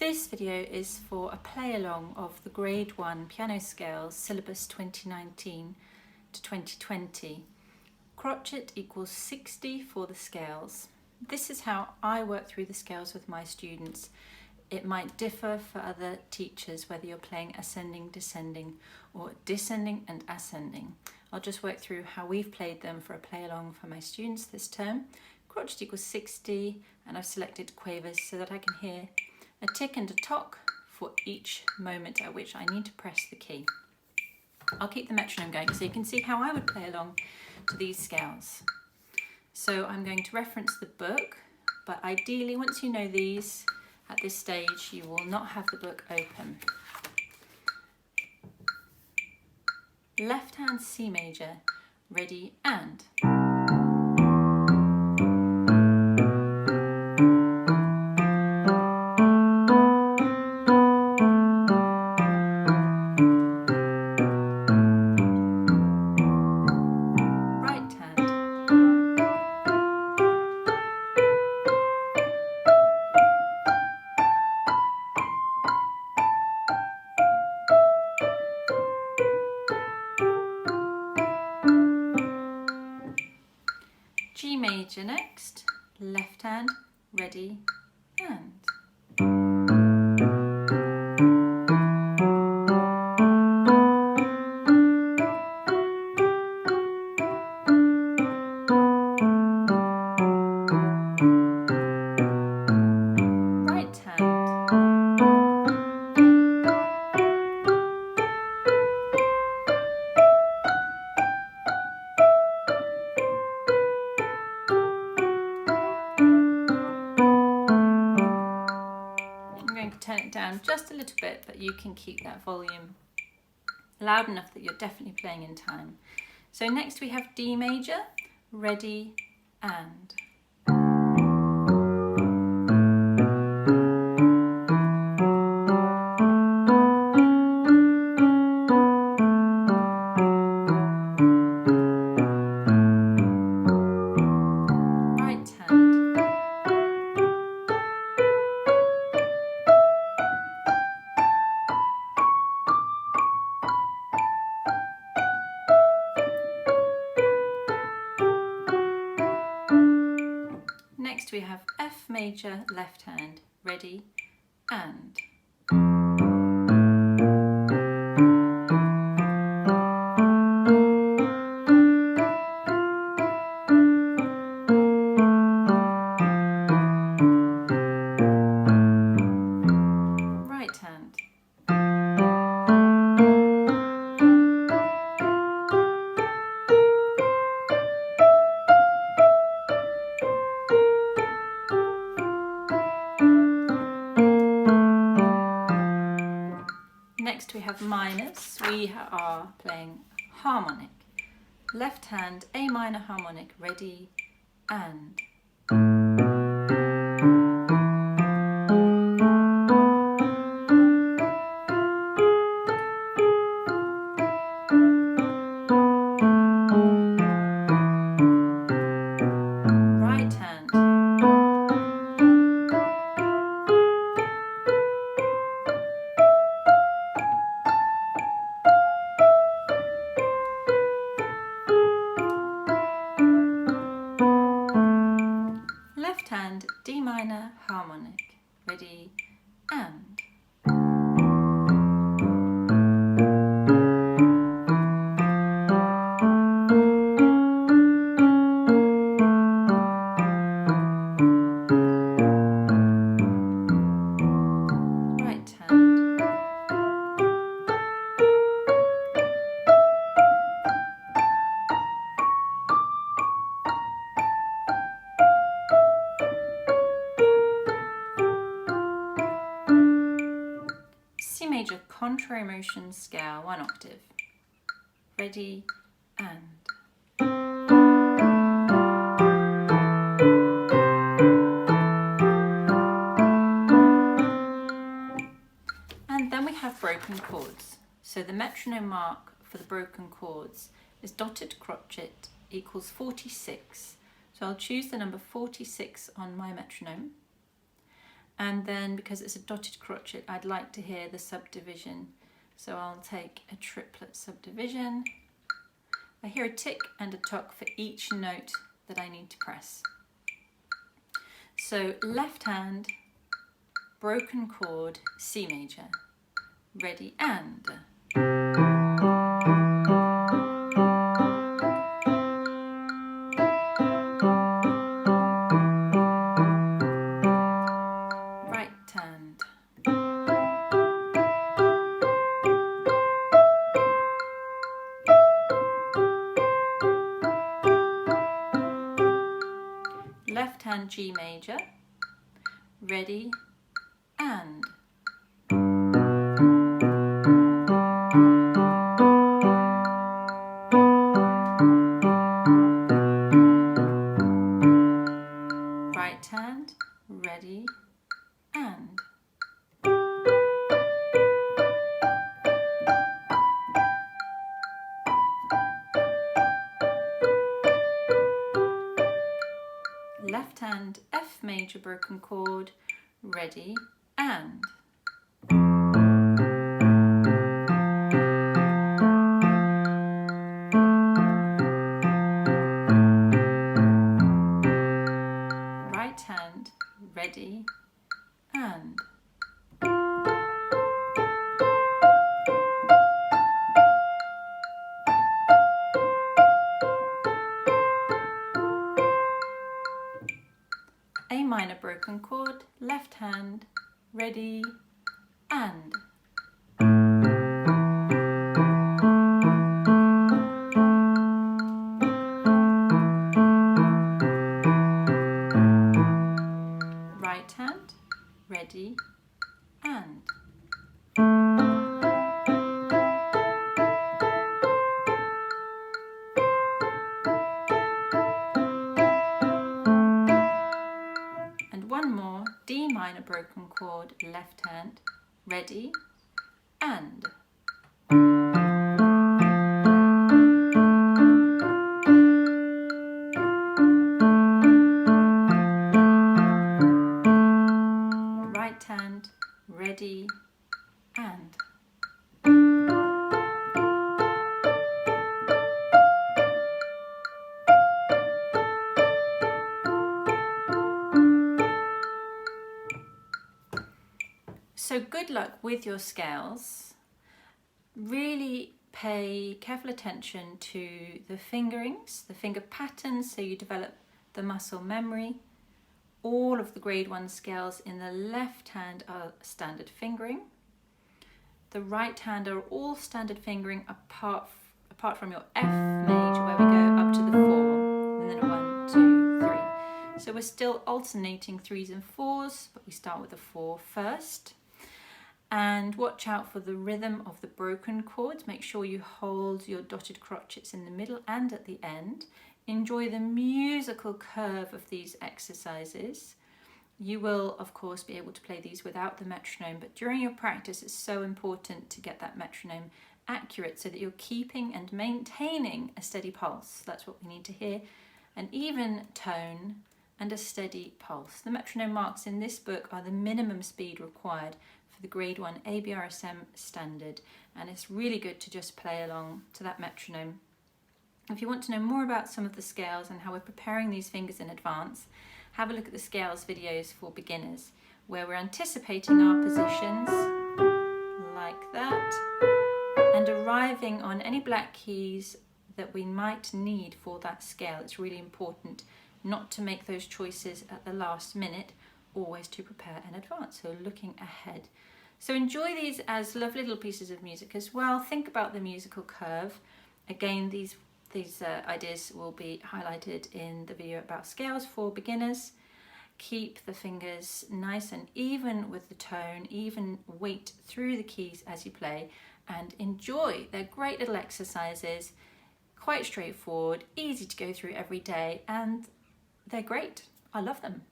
This video is for a play-along of the Grade 1 piano scales, Syllabus 2019 to 2020. Crotchet equals 60 for the scales. This is how I work through the scales with my students. It might differ for other teachers whether you're playing ascending, descending or descending and ascending. I'll just work through how we've played them for a play-along for my students this term. Crotchet equals 60 and I've selected quavers so that I can hear a tick and a tock for each moment at which I need to press the key. I'll keep the metronome going so you can see how I would play along to these scales. So I'm going to reference the book, but ideally once you know these, at this stage you will not have the book open. Left hand C major, ready and. G major next, left hand, ready, and. Right hand. Turn it down just a little bit, but you can keep that volume loud enough that you're definitely playing in time. So next we have D major, ready and. Next we have F major, left hand, ready, and. Right hand. Next we have minors. We are playing harmonic. Left hand, A minor harmonic, ready, and. Right hand. Left hand, D minor harmonic, ready, and. Right hand. C major contrary motion scale, 1 octave, ready, and. And then we have broken chords. So the metronome mark for the broken chords is dotted crotchet equals 46. So I'll choose the number 46 on my metronome. And then because it's a dotted crotchet, I'd like to hear the subdivision. So I'll take a triplet subdivision. I hear a tick and a tock for each note that I need to press. So left hand, broken chord, C major. Ready, and. Right hand. Left hand G major. Ready, and. Right hand, ready, and. Left hand F major broken chord, ready, and. Right hand, ready, and. A minor broken chord, left hand, ready, and. Right hand, ready, and. And one more, D minor broken chord, left hand, ready, and. Right hand, ready, and. So good luck with your scales. Really pay careful attention to the fingerings, the finger patterns, so you develop the muscle memory. All of the grade 1 scales in the left hand are standard fingering. The right hand are all standard fingering apart from your F major, where we go up to the 4, and then a 1, 2, 3. So we're still alternating 3s and 4s, but we start with the 4 first. And watch out for the rhythm of the broken chords. Make sure you hold your dotted crotchets in the middle and at the end. Enjoy the musical curve of these exercises. You will, of course, be able to play these without the metronome, but during your practice, it's so important to get that metronome accurate so that you're keeping and maintaining a steady pulse. That's what we need to hear. An even tone and a steady pulse. The metronome marks in this book are the minimum speed required for the grade 1 ABRSM standard, and it's really good to just play along to that metronome. If you want to know more about some of the scales and how we're preparing these fingers in advance, have a look at the scales videos for beginners, where we're anticipating our positions like that and arriving on any black keys that we might need for that scale. It's really important not to make those choices at the last minute, always to prepare in advance, so looking ahead. So enjoy these as lovely little pieces of music as well. Think about the musical curve. Again, these ideas will be highlighted in the video about scales for beginners. Keep the fingers nice and even with the tone, even weight through the keys as you play, and enjoy. They're great little exercises, quite straightforward, easy to go through every day, and they're great. I love them.